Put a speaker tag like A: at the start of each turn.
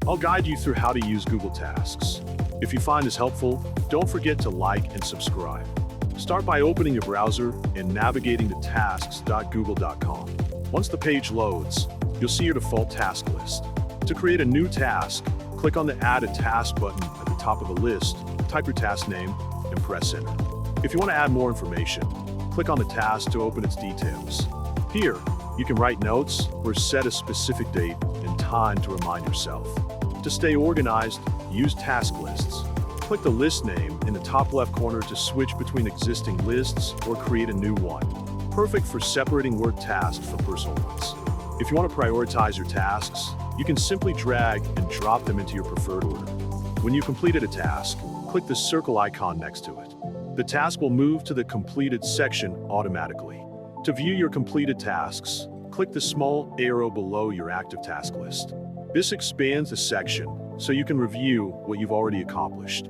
A: I'll guide you through how to use Google Tasks. If you find this helpful, don't forget to like and subscribe. Start by opening your browser and navigating to tasks.google.com. Once the page loads, you'll see your default task list. To create a new task, click on the Add a Task button at the top of the list, type your task name, and press Enter. If you want to add more information, click on the task to open its details. Here, you can write notes or set a specific date and time to remind yourself. To stay organized, use task lists. Click the list name in the top left corner to switch between existing lists or create a new one. Perfect for separating work tasks from personal ones. If you want to prioritize your tasks, you can simply drag and drop them into your preferred order. When you completed a task, click the circle icon next to it. The task will move to the completed section automatically. To view your completed tasks, click the small arrow below your active task list. This expands the section so you can review what you've already accomplished.